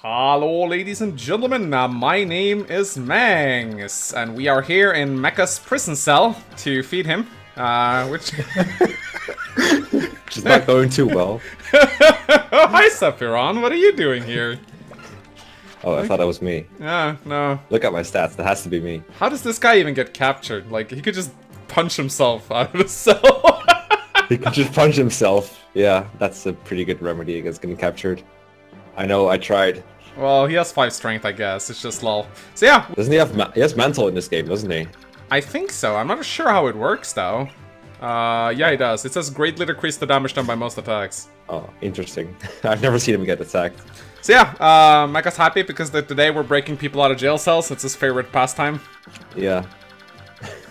Hello ladies and gentlemen, my name is Mangs, and we are here in Mekkah's prison cell to feed him, which... Which is not going too well. Oh, hi Sephiron, what are you doing here? Oh, I thought that was me. Yeah, no. Look at my stats, that has to be me. How does this guy even get captured? Like, he could just punch himself out of the cell. He could just punch himself. Yeah, that's a pretty good remedy against getting captured. I know, I tried. Well, he has 5 strength, I guess. It's just lol. So yeah. Doesn't he have he has mantle in this game, doesn't he? I think so. I'm not sure how it works, though. Yeah, he does. It says greatly decrease the damage done by most attacks. Oh, interesting. I've never seen him get attacked. So yeah, Mekkah's happy because today we're breaking people out of jail cells. It's his favorite pastime. Yeah.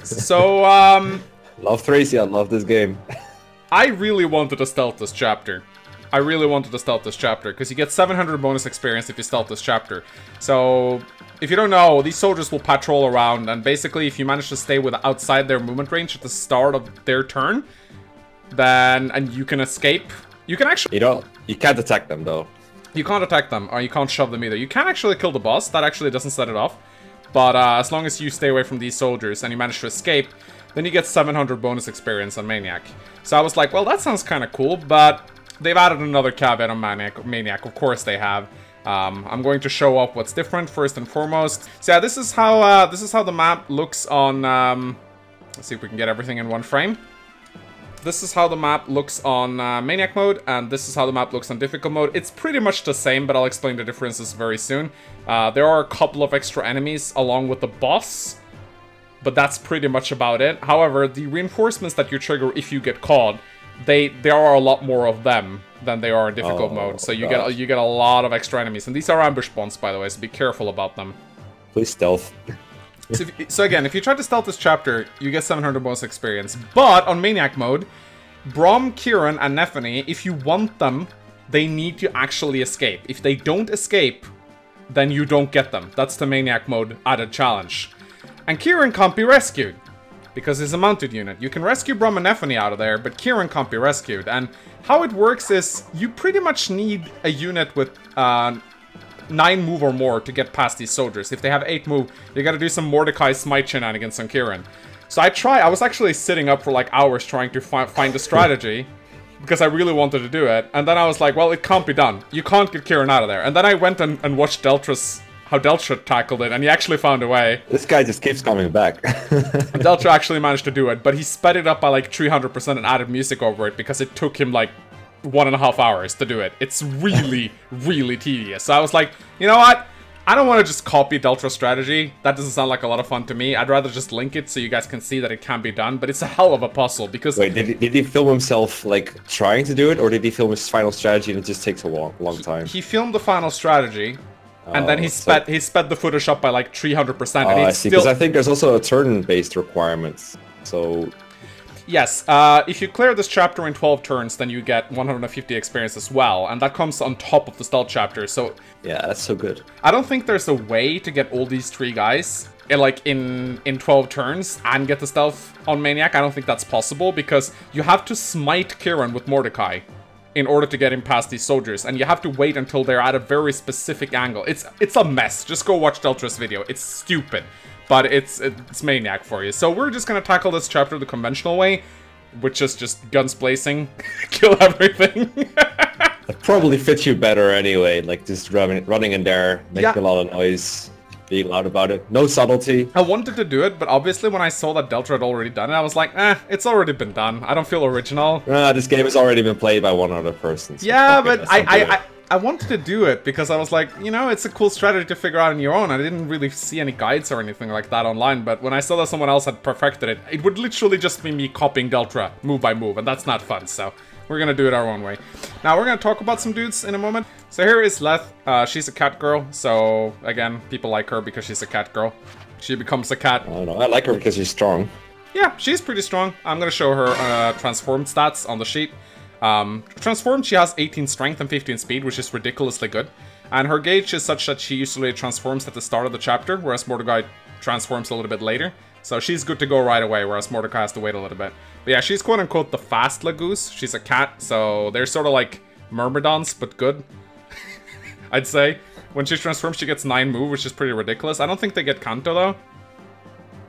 So, Love Tracy, I love this game. I really wanted to stealth this chapter. Because you get 700 bonus experience if you stealth this chapter. So, if you don't know, these soldiers will patrol around, and basically if you manage to stay outside their movement range at the start of their turn, then, and you can escape, you can actually... You can't attack them, though. You can't attack them, or you can't shove them either. You can actually kill the boss, that actually doesn't set it off. But as long as you stay away from these soldiers and you manage to escape, then you get 700 bonus experience on Maniac. So I was like, well, that sounds kind of cool, but they've added another caveat on Maniac. Of course they have. I'm going to show up what's different first and foremost. So yeah, this is how the map looks on. Let's see if we can get everything in one frame. This is how the map looks on Maniac mode, and this is how the map looks on difficult mode. It's pretty much the same, but I'll explain the differences very soon. There are a couple of extra enemies along with the boss, but that's pretty much about it. However, the reinforcements that you trigger if you get caught, there are a lot more of them than they are in difficult mode. So you get a lot of extra enemies, and these are ambush bonds, by the way. So be careful about them. Please stealth. So again, if you try to stealth this chapter, you get 700 bonus experience. But on Maniac mode, Brom, Kieran, and Nephany, if you want them, they need to actually escape. If they don't escape, then you don't get them. That's the Maniac mode added challenge. And Kieran can't be rescued, because he's a mounted unit. You can rescue Brom and Nephany out of there, but Kieran can't be rescued. And how it works is, you pretty much need a unit with 9 move or more to get past these soldiers. If they have 8 move, you gotta do some Mordecai smite shenanigans on Kieran. So I was actually sitting up for like hours trying to find a strategy, because I really wanted to do it. And then I was like, well, it can't be done. You can't get Kieran out of there. And then I went and watched how Deltra tackled it, and he actually found a way. This guy just keeps coming back. Deltra actually managed to do it, but he sped it up by like 300% and added music over it, because it took him like 1.5 hours to do it. It's really, really tedious. So I was like, you know what? I don't want to just copy Deltra's strategy. That doesn't sound like a lot of fun to me. I'd rather just link it so you guys can see that it can be done, but it's a hell of a puzzle, because... Wait, did he film himself, like, trying to do it, or did he film his final strategy and it just takes a long time? He filmed the final strategy, and then he sped the footage up by like 300%. And I see, because I think there's also a turn-based requirement, so... Yes, if you clear this chapter in 12 turns, then you get 150 experience as well, and that comes on top of the stealth chapter, so... Yeah, that's so good. I don't think there's a way to get all these 3 guys, in 12 turns, and get the stealth on Maniac. I don't think that's possible, because you have to smite Kieran with Mordecai in order to get him past these soldiers, and you have to wait until they're at a very specific angle. It's a mess. Just go watch Deltra's video. It's stupid. But it's Maniac for you. So we're just gonna tackle this chapter the conventional way, which is just guns blazing, kill everything. It probably fits you better anyway, like just running in there, making a lot of noise, being loud about it. No subtlety. I wanted to do it, but obviously when I saw that Deltra had already done it, I was like, it's already been done. I don't feel original. This game has already been played by one other person. So yeah, but I wanted to do it because I was like, you know, it's a cool strategy to figure out on your own. I didn't really see any guides or anything like that online, but when I saw that someone else had perfected it, it would literally just be me copying Deltra move by move, and that's not fun, so we're gonna do it our own way. Now, we're gonna talk about some dudes in a moment. So here is Leth. She's a cat girl, so again, people like her because she's a cat girl. She becomes a cat. I don't know, I like her because she's strong. Yeah, she's pretty strong. I'm gonna show her transformed stats on the sheet. Transformed, she has 18 strength and 15 speed, which is ridiculously good. And her gauge is such that she usually transforms at the start of the chapter, whereas Mordecai transforms a little bit later. So she's good to go right away, whereas Mordecai has to wait a little bit. But yeah, she's quote-unquote the fast Lagoose. She's a cat, so they're sort of like Myrmidons, but good, I'd say. When she transforms, she gets 9 move, which is pretty ridiculous. I don't think they get Kanto, though.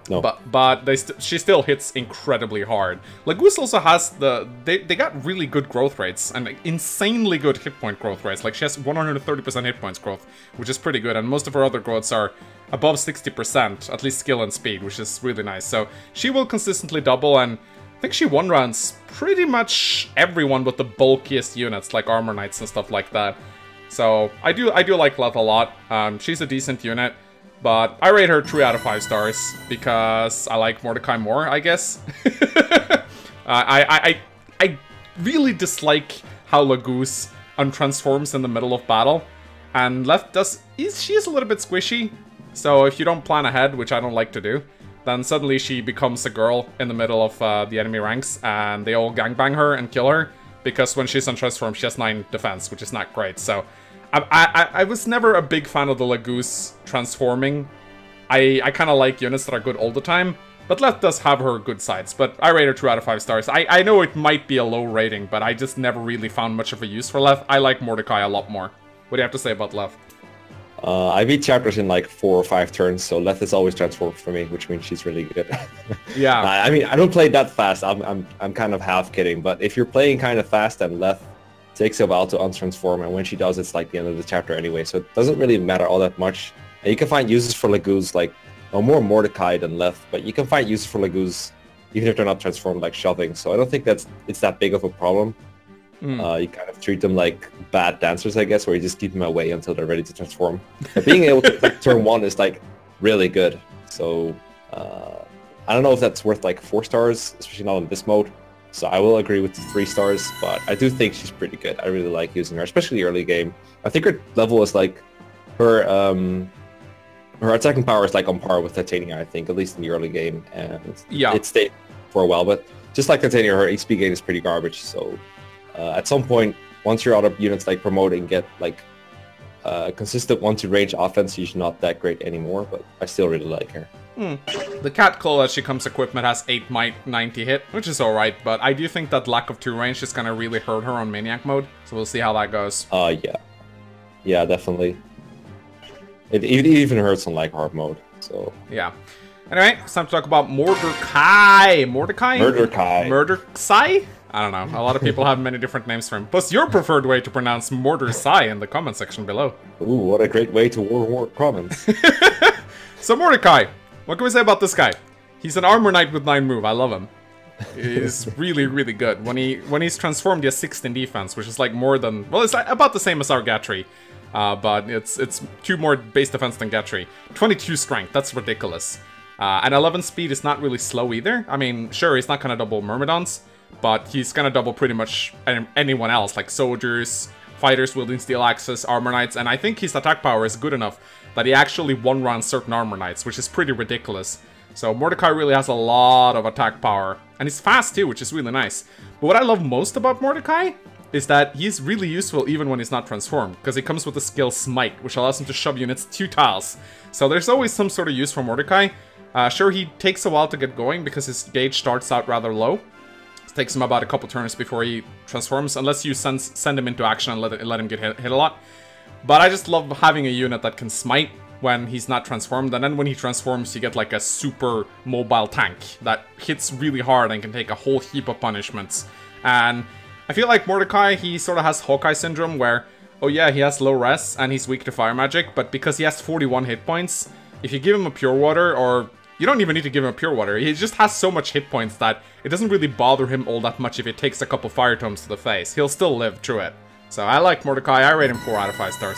No. But she still hits incredibly hard. Lagoose also has they got really good growth rates and insanely good hit point growth rates. Like she has 130% hit points growth, which is pretty good, and most of her other growths are above 60%, at least skill and speed, which is really nice. So she will consistently double, and I think she one-rounds pretty much everyone with the bulkiest units, like Armor Knights and stuff like that. So I do like Leth a lot. She's a decent unit. But I rate her 3 out of 5 stars because I like Mordecai more, I guess. I really dislike how Lagoose untransforms in the middle of battle. And Leth she is a little bit squishy. So if you don't plan ahead, which I don't like to do, then suddenly she becomes a girl in the middle of the enemy ranks and they all gangbang her and kill her. Because when she's untransformed, she has 9 defense, which is not great. So I was never a big fan of the Lagoose transforming. I kind of like units that are good all the time, but Leth does have her good sides. But I rate her 2 out of 5 stars. I know it might be a low rating, but I just never really found much of a use for Leth. I like Mordecai a lot more. What do you have to say about Leth? I beat chapters in like 4 or 5 turns, so Leth is always transformed for me, which means she's really good. Yeah. I mean, I don't play that fast. I'm kind of half kidding, but if you're playing kind of fast, then Leth takes a while to untransform, and when she does, it's like the end of the chapter anyway, so it doesn't really matter all that much. And you can find uses for Lagoose, like, more Mordecai than Leth, but you can find uses for Lagoose even if they're not transformed, like shoving, so I don't think it's that big of a problem. You kind of treat them like bad dancers, I guess, where you just keep them away until they're ready to transform. But being able to like, turn 1 is like really good, so I don't know if that's worth like 4 stars, especially not in this mode. So I will agree with the 3 stars, but I do think she's pretty good. I really like using her, especially early game. I think her level is like her attacking power is like on par with Titania, I think, at least in the early game, and yeah, it stayed for a while. But just like Titania, her HP gain is pretty garbage. So at some point, once your other units like promote and get like consistent 1-2 range offense, she's not that great anymore. But I still really like her. The Cat Claw as she comes equipped has 8 might, 90 hit, which is alright, but I do think that lack of 2 range is gonna really hurt her on Maniac mode, so we'll see how that goes. Yeah. Yeah, definitely. It even hurts on like hard mode, so... Yeah. Anyway, it's time to talk about Mordecai! Mordecai? Mordecai? I don't know, a lot of people have many different names for him. What's your preferred way to pronounce Mordecai in the comment section below? Ooh, what a great way to war comments. So Mordecai! What can we say about this guy? He's an Armor Knight with 9 move, I love him. He's really, really good. When he's transformed, he has 16 defense, which is like more than... Well, it's like about the same as our Gatry. But it's 2 more base defense than Gatry. 22 strength, that's ridiculous. And 11 speed is not really slow either. I mean, sure, he's not gonna double Myrmidons, but he's gonna double pretty much anyone else, like soldiers, fighters wielding steel axes, Armor Knights, and I think his attack power is good enough that he actually one-rounds certain Armor Knights, which is pretty ridiculous. So Mordecai really has a lot of attack power, and he's fast too, which is really nice. But what I love most about Mordecai is that he's really useful even when he's not transformed, because he comes with the skill Smite, which allows him to shove units 2 tiles. So there's always some sort of use for Mordecai. Sure, he takes a while to get going because his gauge starts out rather low. It takes him about a couple turns before he transforms, unless you send him into action and let him get hit a lot. But I just love having a unit that can smite when he's not transformed, and then when he transforms you get like a super mobile tank that hits really hard and can take a whole heap of punishments. And I feel like Mordecai, he sort of has Hawkeye syndrome where, oh yeah, he has low res and he's weak to fire magic, but because he has 41 hit points, if you give him a Pure Water, or you don't even need to give him a Pure Water, he just has so much hit points that it doesn't really bother him all that much if it takes a couple Fire Tomes to the face. He'll still live through it. So I like Mordecai, I rate him 4 out of 5 stars.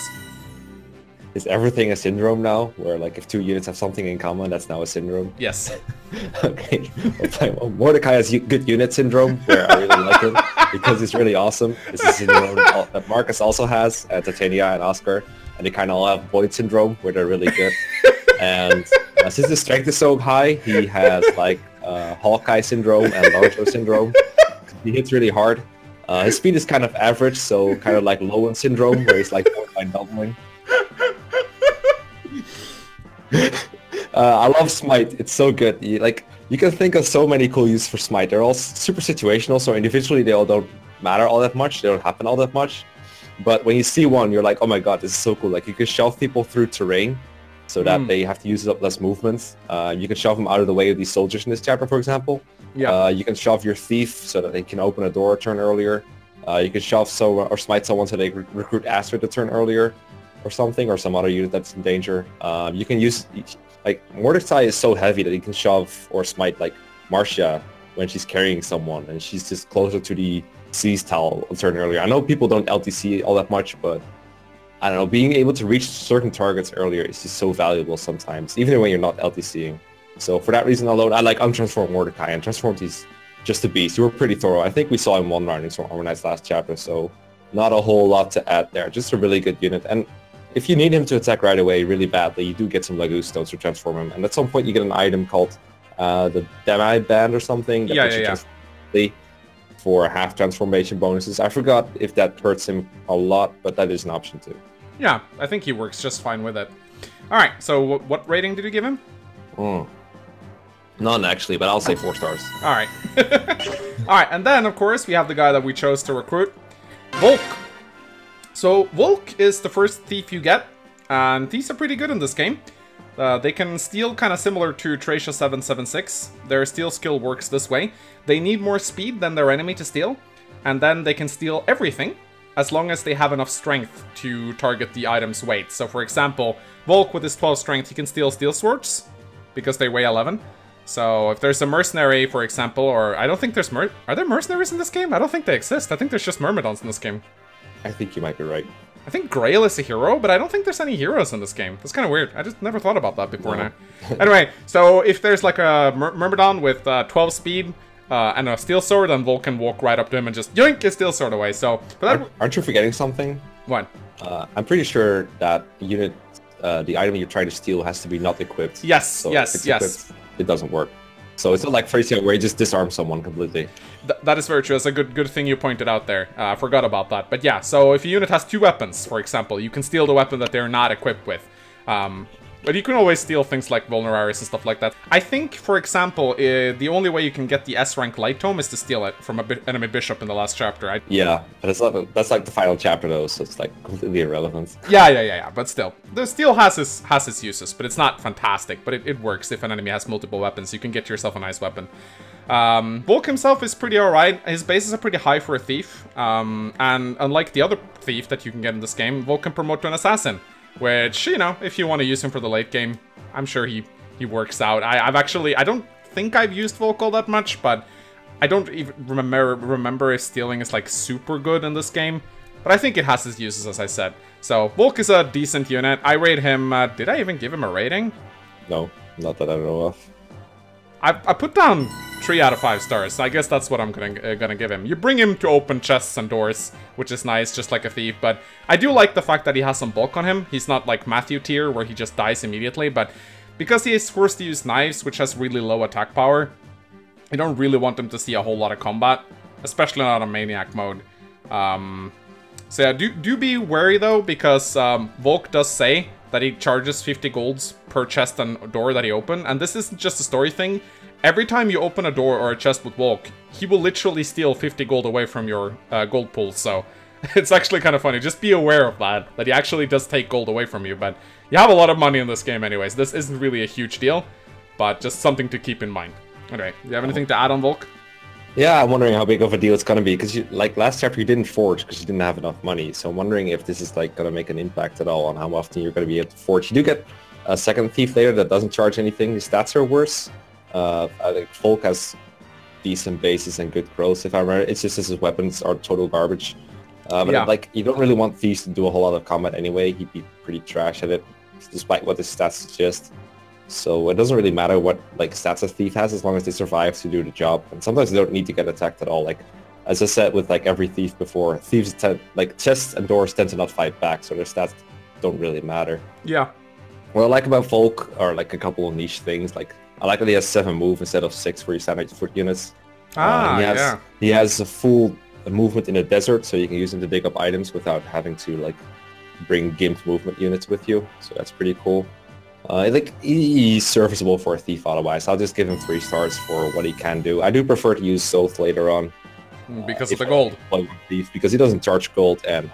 Is everything a syndrome now? Where like if 2 units have something in common, that's now a syndrome? Yes. Okay. Well, Mordecai has good unit syndrome, where I really like him, because he's really awesome. This is syndrome that Marcus also has, Titania and Oscar, and they kind of all have Void syndrome, where they're really good. And since his strength is so high, he has like Hawkeye syndrome and Naruto syndrome. He hits really hard. His speed is kind of average, so kind of like Lowen syndrome, where he's like by doubling. I love Smite. It's so good. You can think of so many cool uses for Smite. They're all super situational, so individually they all don't matter all that much. They don't happen all that much. But when you see one, you're like, oh my god, this is so cool. Like you can shove people through terrain so that they have to use up less movement. You can shove them out of the way of these soldiers in this chapter, for example. Yeah. You can shove your thief so that they can open a door a turn earlier. You can shove someone or smite someone so they recruit Astrid a turn earlier or something, or some other unit that's in danger. You can use, like, Mordecai is so heavy that he can shove or smite, like, Marcia when she's carrying someone and she's just closer to the Seize Towel a turn earlier. I know people don't LTC all that much, but I don't know, being able to reach certain targets earlier is just so valuable sometimes, even when you're not LTCing. So for that reason alone, I like Untransformed Mordecai, and Transformed he's just a beast. You were pretty thorough. I think we saw him one round in Armor Knight's last chapter, so not a whole lot to add there. Just a really good unit. And if you need him to attack right away really badly, you do get some Lagoo Stones to transform him. And at some point you get an item called the Demi Band or something that lets you for half transformation bonuses. I forgot if that hurts him a lot, but that is an option too. Yeah, I think he works just fine with it. Alright, so what rating did you give him? None, actually, but I'll say 4 stars. Alright. Alright, and then, of course, we have the guy that we chose to recruit, Volk. So, Volk is the first thief you get, and thieves are pretty good in this game. They can steal kind of similar to Tracia 776. Their steal skill works this way. They need more speed than their enemy to steal, and then they can steal everything, as long as they have enough strength to target the item's weight. So, for example, Volk with his 12 strength, he can steal steel swords, because they weigh 11. So, if there's a mercenary, for example, or I don't think there's are there mercenaries in this game? I don't think they exist. I think there's just myrmidons in this game. I think you might be right. I think Grail is a hero, but I don't think there's any heroes in this game. That's kind of weird. I just never thought about that before now. Anyway, so if there's like a Myrmidon with 12 speed and a steel sword, then Volk can walk right up to him and just yoink his steel sword away. So, but that... Aren't you forgetting something? What? I'm pretty sure that unit, the item you're trying to steal has to be not equipped. Yes, so yes. Equipped, it doesn't work. So it's not like Frazier where you just disarm someone completely. That is very true. That's a good thing you pointed out there. I forgot about that. But yeah, so if a unit has 2 weapons, for example, you can steal the weapon that they're not equipped with. But you can always steal things like Vulneraris and stuff like that. I think, for example, the only way you can get the S-rank Light Tome is to steal it from an enemy bishop in the last chapter. Yeah, but that's like the final chapter though, so it's like completely irrelevant. Yeah, but still. The steal has its uses, but it's not fantastic, but it works. If an enemy has multiple weapons, you can get yourself a nice weapon. Volk himself is pretty alright. His bases are pretty high for a thief, and unlike the other thief that you can get in this game, Volk can promote to an assassin. Which, you know, if you want to use him for the late game, I'm sure he works out. I don't think I've used Volk all that much, but I don't even remember if stealing is like super good in this game. But I think it has its uses, as I said. So, Volk is a decent unit. I rate him, did I even give him a rating? No, not that I know of. I put down 3 out of 5 stars, so I guess that's what I'm gonna give him. You bring him to open chests and doors, which is nice, just like a thief, but I do like the fact that he has some bulk on him. He's not like Matthew tier, where he just dies immediately, but because he is forced to use knives, which has really low attack power, I don't really want him to see a whole lot of combat, especially not on Maniac mode. So yeah, do be wary though, because Volk does say that he charges 50 golds per chest and door that he opens. And this isn't just a story thing. Every time you open a door or a chest with Volk, he will literally steal 50 gold away from your gold pool. So it's actually kind of funny. Just be aware of that he actually does take gold away from you. But you have a lot of money in this game anyways. This isn't really a huge deal, but just something to keep in mind. Anyway, do you have anything to add on Volk? Yeah, I'm wondering how big of a deal it's gonna be, because like last chapter you didn't forge because you didn't have enough money. So I'm wondering if this is like gonna make an impact at all on how often you're gonna be able to forge. You do get a second thief later that doesn't charge anything. His stats are worse. I think Volk has decent bases and good growth. If I remember, it's just his weapons are total garbage. But yeah, like you don't really want thieves to do a whole lot of combat anyway. He'd be pretty trash at it, despite what his stats suggest. So it doesn't really matter what like stats a thief has as long as they survive to do the job. And sometimes they don't need to get attacked at all. Like as I said with like every thief before, thieves like chests and doors tend to not fight back, so their stats don't really matter. Yeah. What I like about Volk are like a couple of niche things. Like I like that he has 7 move instead of 6 for your standard foot units. He has a full movement in the desert, so you can use him to dig up items without having to like bring gimped movement units with you. So that's pretty cool. Like he's serviceable for a thief otherwise. I'll just give him 3 stars for what he can do. I do prefer to use Soth later on. Because of the gold. Thief, because he doesn't charge gold, and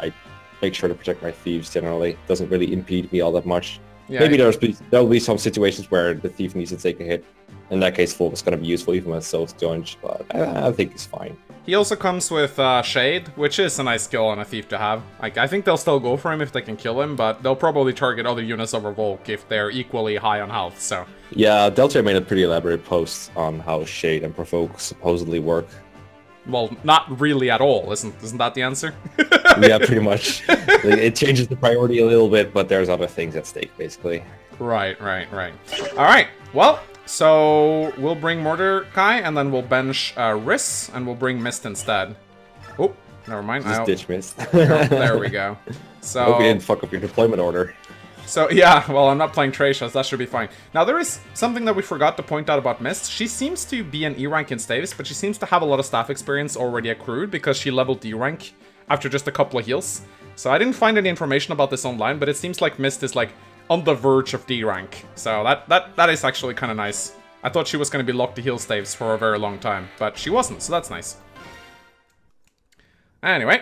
make sure to protect my thieves generally. Doesn't really impede me all that much. Yeah, Maybe there'll be some situations where the thief needs to take a hit. In that case, Fulp is going to be useful even with Soul's Sponge, but I think it's fine. He also comes with Shade, which is a nice skill on a thief to have. Like, I think they'll still go for him if they can kill him, but they'll probably target other units over Volk if they're equally high on health, so... Yeah, Delta made a pretty elaborate post on how Shade and Provoke supposedly work. Well, not really at all, isn't that the answer? Yeah, pretty much. It changes the priority a little bit, but there's other things at stake, basically. Right. Alright, well, so we'll bring Mordecai, and then we'll bench Riss, and we'll bring Mist instead. Oh, never mind. Just ditch Mist. There we go. So... Hope you didn't fuck up your deployment order. So, yeah, well, I'm not playing Tracia, so that should be fine. Now, there is something that we forgot to point out about Mist. She seems to be an E rank in Stavis, but she seems to have a lot of staff experience already accrued because she leveled D rank after just a couple of heals. So I didn't find any information about this online, but it seems like Mist is, like, on the verge of D rank. So that is actually kind of nice. I thought she was going to be locked to heal staves for a very long time, but she wasn't, so that's nice. Anyway.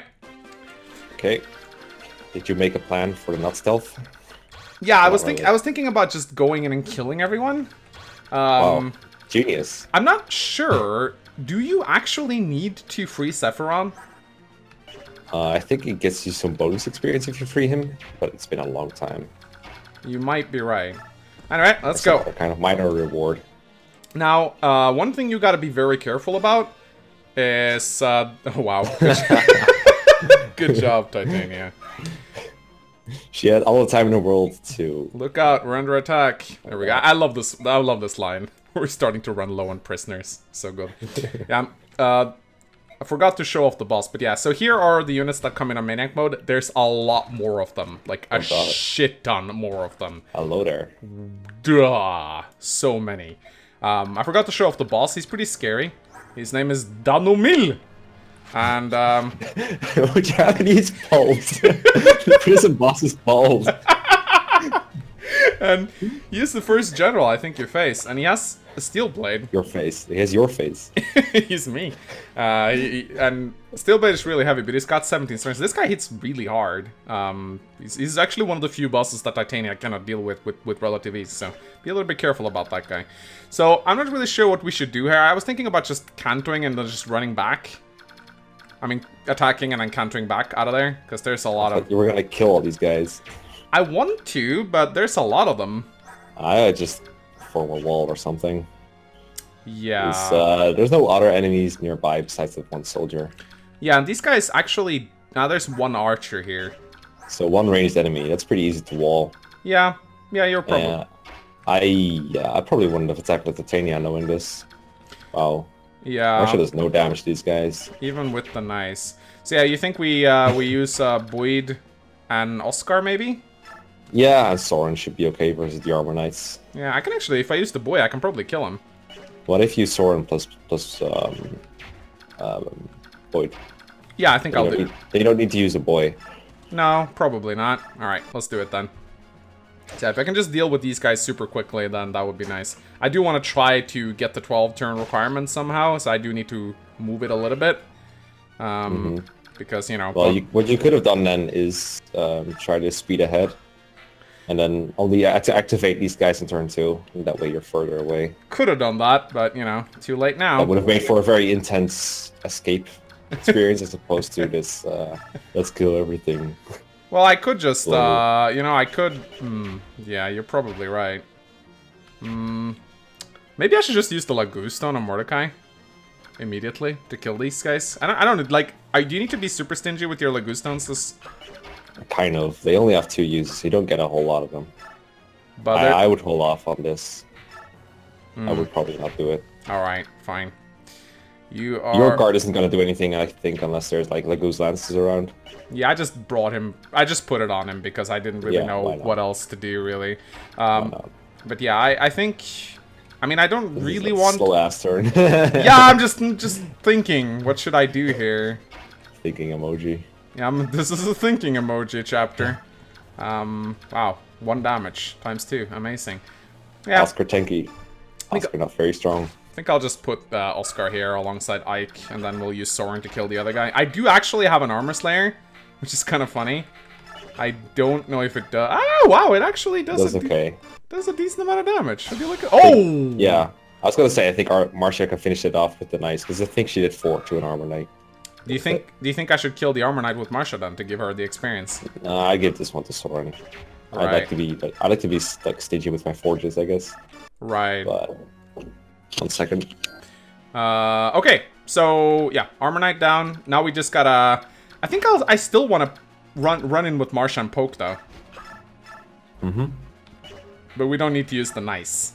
Okay. Did you make a plan for the nut stealth? Yeah, I was thinking about just going in and killing everyone. Wow. Genius. I'm not sure. Do you actually need to free Sephiron? I think it gets you some bonus experience if you free him, but it's been a long time. You might be right. Anyway, let's go. A kind of minor reward. Now, one thing you gotta be very careful about is... oh, wow. Good job, Titania. She had all the time in the world to... Look out, we're under attack. There we go. I love this line. We're starting to run low on prisoners. So good. Yeah, I forgot to show off the boss, but yeah. So here are the units that come in on Maniac mode. There's a lot more of them. Like, a shit ton more of them. Hello there. Duh, so many. I forgot to show off the boss. He's pretty scary. His name is Danomil. And, Japanese bald. The prison boss is bald. And he's the first general I think you face, and he has a steel blade. Your face. He has your face. He's me. And steel blade is really heavy, but he's got 17 strength. This guy hits really hard. He's actually one of the few bosses that Titania cannot deal with relative ease, so be a little bit careful about that guy. So I'm not really sure what we should do here. I was thinking about just cantoing and then just running back. I mean, attacking and then cantering back out of there, because there's a lot of... You were gonna kill all these guys. I want to, but there's a lot of them. I just form a wall or something. Yeah. There's no other enemies nearby besides the one soldier. Yeah, and these guys actually... Now there's one archer here. So one ranged enemy. That's pretty easy to wall. Yeah. Yeah, you're probably... I probably wouldn't have attacked with Titania knowing this. Wow. Yeah. Actually, there's no damage to these guys. Even with the nice. So yeah, you think we use Boyd and Oscar maybe? Yeah, and Soren should be okay versus the Armor Knights. Yeah, I can actually, if I use the boy, I can probably kill him. What if you Soren plus Boyd? Yeah, I think I'll do it. You don't need to use a boy. No, probably not. Alright, let's do it then. So if I can just deal with these guys super quickly, then that would be nice. I do want to try to get the 12-turn requirement somehow, so I do need to move it a little bit. Because, you know... Well, what you could have done then is try to speed ahead. And then only activate these guys in turn 2. And that way you're further away. Could have done that, but, you know, too late now. That would have made for a very intense escape experience as opposed to this, let's kill everything. Well, I could just, you know, I could... yeah, you're probably right. Maybe I should just use the Lagustone on Mordecai immediately to kill these guys. I don't like... do you need to be super stingy with your Lagustones? Kind of. They only have 2 uses. You don't get a whole lot of them. But I would hold off on this. I would probably not do it. Alright, fine. You are... Your guard isn't going to do anything, I think, unless there's, like, Lagoose Lances around. Yeah, I just brought him... I just put it on him because I didn't really know what else to do, really. But yeah, I think... I mean, I don't really want... Slow-ass turn. Yeah, I'm just thinking, what should I do here? Thinking emoji. Yeah, this is a thinking emoji chapter. Wow, 1 damage, times 2, amazing. Yeah. Oscar Tenki. Oscar not very strong. I think I'll just put Oscar here alongside Ike, and then we'll use Soren to kill the other guy. I do actually have an Armor Slayer, which is kind of funny. I don't know if it does. Ah, wow, it actually does. That's okay. Does a decent amount of damage. If you look at, oh, yeah. I was gonna say I think Marcia can finish it off with the knights because I think she did 4 to an armor knight. Do you think I should kill the armor knight with Marcia then to give her the experience? I give this one to Soren. Right. I like to be like stingy with my forges, I guess. Right. But 1 second. Okay. So yeah, armor knight down. Now we just gotta. I think I still want to run in with Marcia and poke though. Mm-hmm. But we don't need to use the nice.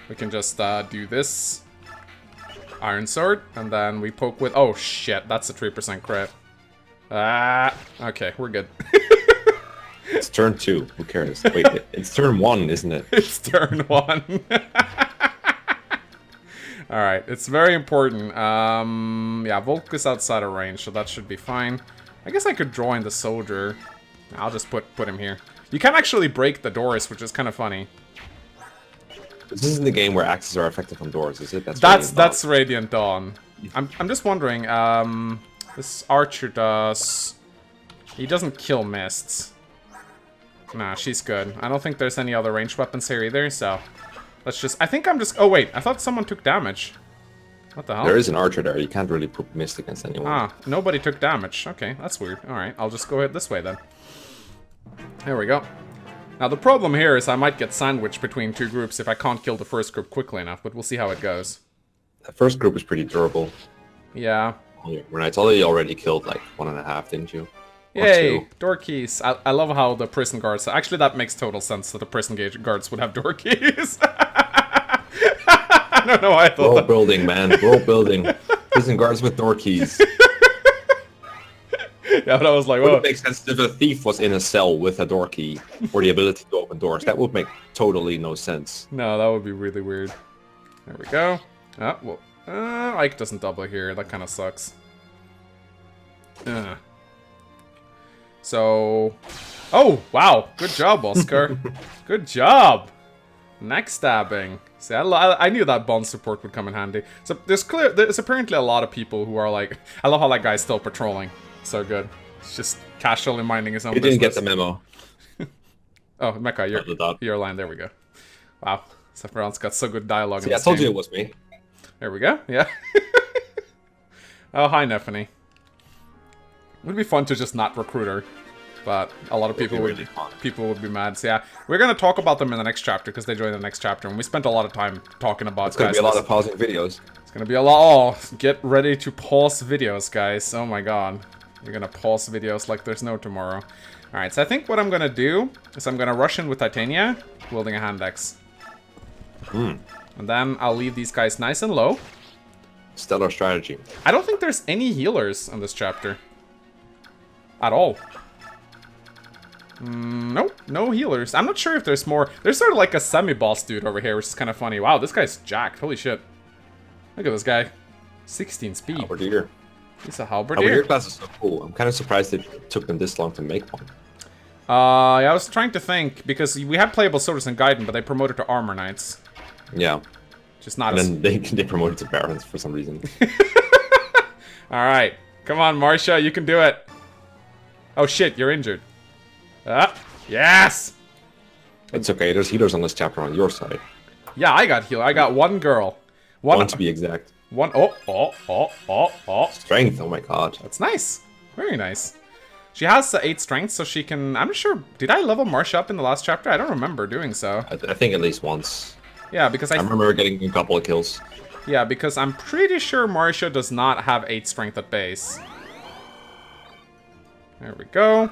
We can just do this. Iron sword, and then we poke with... Oh, shit, that's a 3% crit. Okay, we're good. It's turn 2, who cares? Wait, it's turn 1, isn't it? It's turn 1. Alright, it's very important. Yeah, Volk is outside of range, so that should be fine. I guess I could draw in the soldier. I'll just put him here. You can actually break the doors, which is kind of funny. This isn't the game where axes are effective on doors, is it? That's Radiant Dawn. I'm just wondering, this archer does... He doesn't kill mists. Nah, she's good. I don't think there's any other ranged weapons here either, so... Let's just... I think I'm just... Oh wait, I thought someone took damage. What the hell? There is an archer there, you can't really put mist against anyone. Ah, nobody took damage. Okay, that's weird. Alright, I'll just go ahead this way then. There we go. Now the problem here is I might get sandwiched between 2 groups if I can't kill the first group quickly enough, but we'll see how it goes. The first group is pretty durable. Yeah. When I told you already killed like 1.5, didn't you? Yay! Door keys. I love how the prison guards... Actually, that makes total sense that the prison guards would have door keys. I don't know why I thought World building, man. World building. Prison guards with door keys. Yeah, but I was like, well, it would make sense if a thief was in a cell with a door key or the ability to open doors. That would make totally no sense. No, that would be really weird. There we go. Oh, well, Ike doesn't double here. That kind of sucks. So, oh wow, good job, Oscar. Good job. Neck stabbing. See, I knew that bond support would come in handy. So there's apparently a lot of people who are like, I love how that guy's still patrolling. So good. He's just casually minding his own business. He didn't get the memo. Oh, Mekkah, you're aligned. There we go. Wow. Sephiron's got so good dialogue. See, I told you it was me. There we go. Yeah. Oh, hi, Nephany. It would be fun to just not recruit her, but a lot of people would be mad. So yeah, we're gonna talk about them in the next chapter because they joined the next chapter, and we spent a lot of time talking about. It's gonna be a lot of pausing videos. It's gonna be a lot. Oh, get ready to pause videos, guys. Oh my god. You're gonna pause videos like there's no tomorrow. Alright, so I think what I'm gonna do is I'm gonna rush in with Titania, wielding a hand axe. And then I'll leave these guys nice and low. Stellar strategy. I don't think there's any healers in this chapter. At all. Nope, no healers. I'm not sure if there's more. There's sort of like a semi-boss dude over here, which is kind of funny. Wow, this guy's jacked. Holy shit. Look at this guy. 16 speed. Halberdier. He's a halberdier. Halberdier class is so cool. I'm kind of surprised it took them this long to make one. Yeah, I was trying to think, because we had playable soldiers in Gaiden, but they promoted to armor knights. Yeah. Just not and then they promoted to barons for some reason. Alright. Come on, Marcia, you can do it. Oh shit, you're injured. Yes! It's okay, there's healers on this chapter on your side. Yeah, I got healed. I got one girl. One to be exact. Strength, oh my god. That's nice. Very nice. She has 8 strength, so she can... I'm not sure... Did I level Marcia up in the last chapter? I don't remember doing so. I think at least once. Yeah, because I remember getting a couple of kills. Yeah, because I'm pretty sure Marcia does not have 8 strength at base. There we go.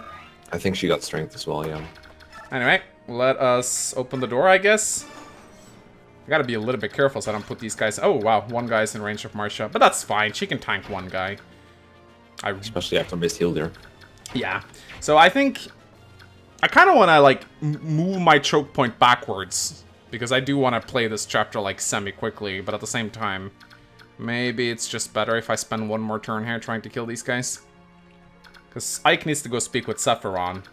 I think she got strength as well, yeah. Anyway, let us open the door, I guess. I gotta be a little bit careful so I don't put these guys... Oh, wow, one guy's in range of Marcia. But that's fine, she can tank one guy. Especially after missed heal there. Yeah. So I think... I kind of want to, like, move my choke point backwards. Because I do want to play this chapter, like, semi-quickly. But at the same time, maybe it's just better if I spend one more turn here trying to kill these guys. Because Ike needs to go speak with Sephiron.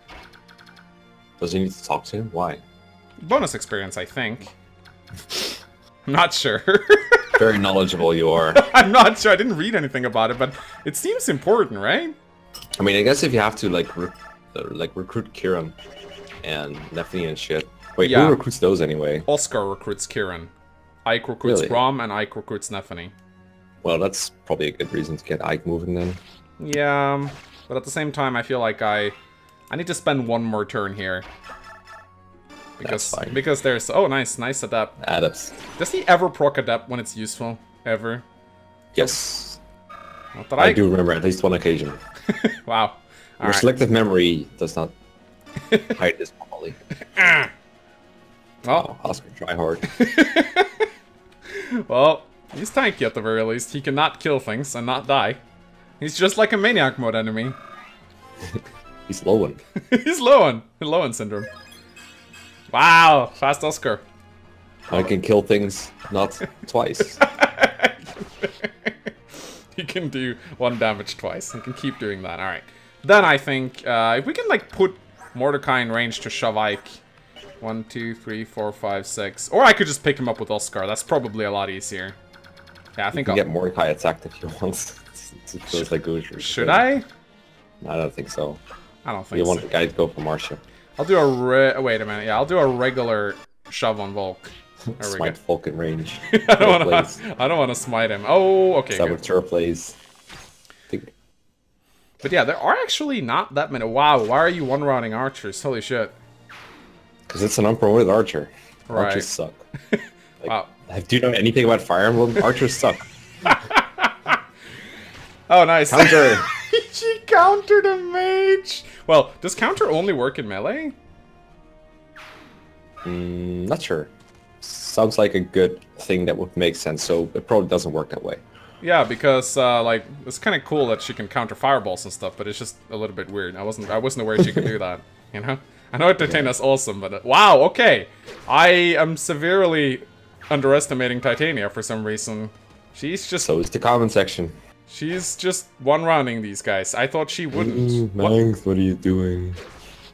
Does he need to talk to him? Why? Bonus experience, I think. I'm not sure. Very knowledgeable you are. I'm not sure. I didn't read anything about it, but it seems important, right? I mean, I guess if you have to, like, like recruit Kieran and Nephany and shit. Wait, Yeah. who recruits those anyway? Oscar recruits Kieran. Ike recruits Really? Grom, and Ike recruits Nephany. Well, that's probably a good reason to get Ike moving then. Yeah, but at the same time, I feel like I need to spend one more turn here. That's fine. Because there's... Oh, nice adept. Adepts. Does he ever proc adept when it's useful? Ever? Yes. Not that I do remember at least one occasion. Wow. Your selective memory does not hide this properly. Well, Oh, Oscar, try hard. well, he's tanky at the very least. He cannot kill things and not die. He's just like a Maniac mode enemy. He's low one. He's Lowen syndrome. Wow, fast Oscar. I can kill things not twice. He can do 1 damage twice. He can keep doing that. Alright. Then I think, if we can, like, put Mordecai in range to shove Ike. 1, 2, 3, 4, 5, 6. Or I could just pick him up with Oscar. That's probably a lot easier. Yeah, I think You I'll... can get Mordecai attacked if you want. It feels like good. Should I? I don't think so. I don't think You so. want the guy to go for Marcia. I'll do a wait a minute. Yeah, I'll do a regular shove on Volk. There we go. Smite Folk in range. I don't want to smite him. Oh, okay. Is that good. what Tur plays? But yeah, there are actually not that many. Wow, why are you one-rounding archers? Holy shit. Because it's an unpromoted archer. Right. Archers suck. Wow. Do you know anything about Fire Emblem? Archers suck. Oh, nice. Counter! She countered a mage! Well, does counter only work in melee? Not sure. Sounds like a good thing that would make sense, so it probably doesn't work that way. Yeah, because, like, it's kind of cool that she can counter fireballs and stuff, but it's just a little bit weird. I wasn't aware she could do that, you know? I know Titania's awesome, but... wow, okay! I am severely underestimating Titania for some reason. She's just... So is the comment section. She's just one-rounding these guys. I thought she wouldn't. Mangs, what are you doing?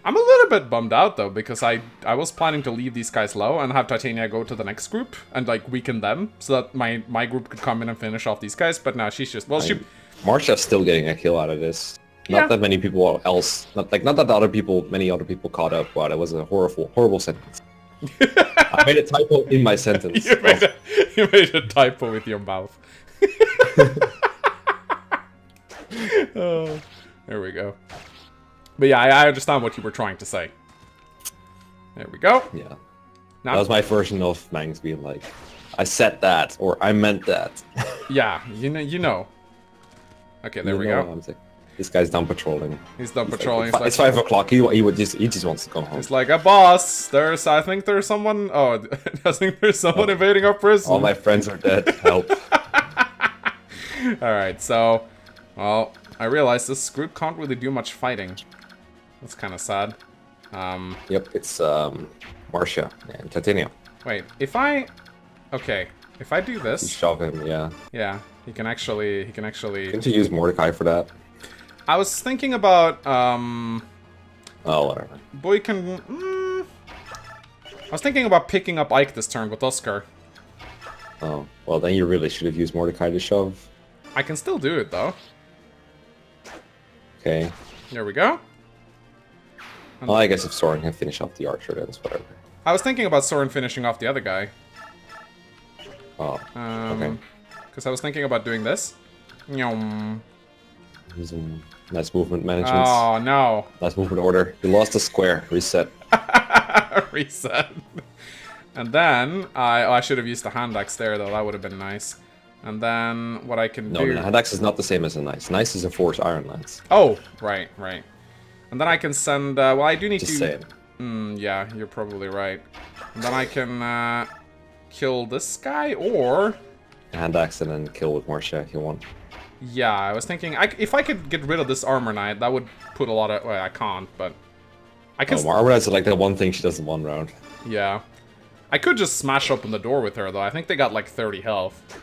I'm a little bit bummed out, though, because I was planning to leave these guys low and have Titania go to the next group and, like, weaken them so that my group could come in and finish off these guys, but now she's just... Well, she... Marcia's still getting a kill out of this. Yeah. Not that many people else... Not that many other people caught up, but it was a horrible sentence. I made a typo in my sentence. You made a typo with your mouth. Oh, there we go. But yeah, I understand what you were trying to say. There we go. Yeah. Now, That was my version of Mangs being like, I said that, or I meant that. yeah, you know. Okay, there we go. I'm like, this guy's done patrolling. He's done He's patrolling. Like, it's 5 o'clock. He just wants to go home. It's like a boss. I think there's someone. Oh, I think there's someone invading our prison. All my friends are dead. Help. All right, so, well, I realize this group can't really do much fighting. That's kind of sad. Yep, it's Marcia and Titania. Wait, if I do You this, shove him, yeah. yeah, he can actually. Didn't you use Mordecai for that? I was thinking about, Oh, whatever. boy can. I was thinking about picking up Ike this turn with Oscar. Oh, well then you really should have used Mordecai to shove. I can still do it though. Okay. There we go. Well, I guess if Soren can finish off the archer, then it's whatever. I was thinking about Soren finishing off the other guy. Oh, okay. Because I was thinking about doing this. Nyom. Some nice movement management. Oh, no. Nice movement order. You lost a square. Reset. Reset. And then, I should have used the hand axe there, though. That would have been nice. And then, what I can do... No, hand axe is not the same as a nice. Nice is a force iron lance. Oh, right. And then I can send... well, I do need Just to... saying. Yeah, you're probably right. And then I can kill this guy, or... Hand axe and then kill with Marcia if you want. Yeah, I was thinking... if I could get rid of this armor knight, that would put a lot of... Well, I can't, but... I can... Armor knight's like the one thing she does in one round. Yeah. I could just smash open the door with her, though. I think they got like 30 health.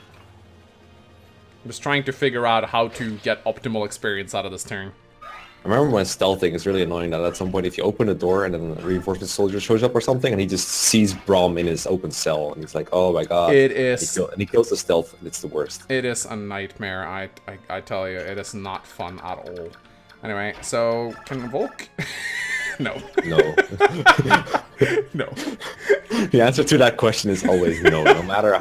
I'm just trying to figure out how to get optimal experience out of this turn. I remember when stealthing is really annoying that at some point if you open a door and then a reinforcement soldier shows up or something and he just sees Brom in his open cell and he's like, oh my god. It is... And he kills the stealth and it's the worst. It is a nightmare, I tell you. It is not fun at all. Anyway, so can Volk? No. No. No. The answer to that question is always no, no matter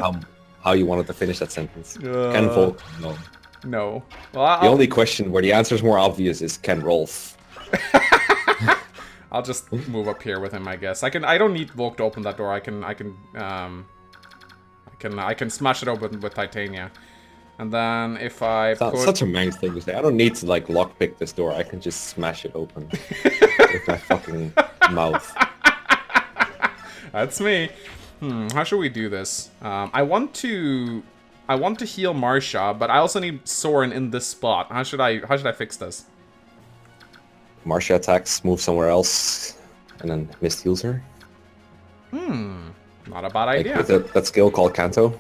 how you wanted to finish that sentence. Can Volk? No. No. Well, The only question where the answer is more obvious is can Rolf? I'll just move up here with him, I guess. I don't need Volk to open that door. I can smash it open with Titania. And then if I That's put... such a man's thing to say. I don't need to like lockpick this door. I can just smash it open with my fucking mouth. That's me. How should we do this? I want to heal Marsha, but I also need Soren in this spot. How should I fix this? Marcia attacks, move somewhere else, and then mist heals her. Not a bad Like idea. with that skill called Kanto.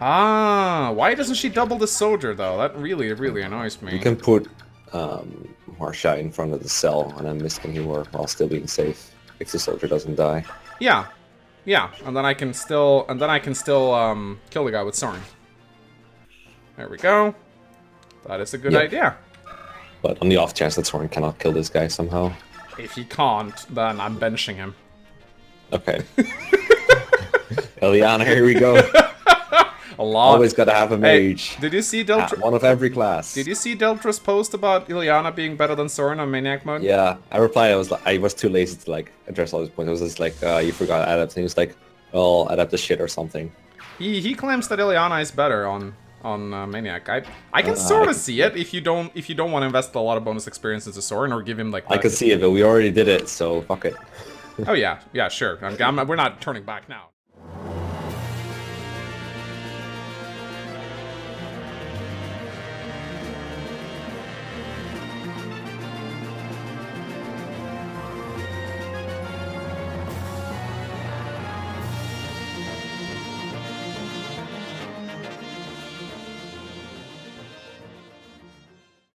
Ah, why doesn't she double the soldier though? That really annoys me. You can put Marcia in front of the cell, and then mist can heal her while still being safe if the soldier doesn't die. Yeah, and then I can still kill the guy with Soren. There we go. That is a good idea. But on the off chance that Soren cannot kill this guy somehow. If he can't, then I'm benching him. Okay. Eliana, here we go. A lot. Always gotta have a mage. Hey, did you see One of every class. Did you see Deltra's post about Ileana being better than Soren on Maniac mode? Yeah, I replied. I was too lazy to like address all these points. I was just like, you forgot Adept, and he was like, well, Adept is shit or something. He claims that Ileana is better on Maniac. I can sort of see it if you don't want to invest a lot of bonus experience into Soren or give him like. I can see it, but we already did it, so fuck it. Oh yeah, sure. We're not turning back now.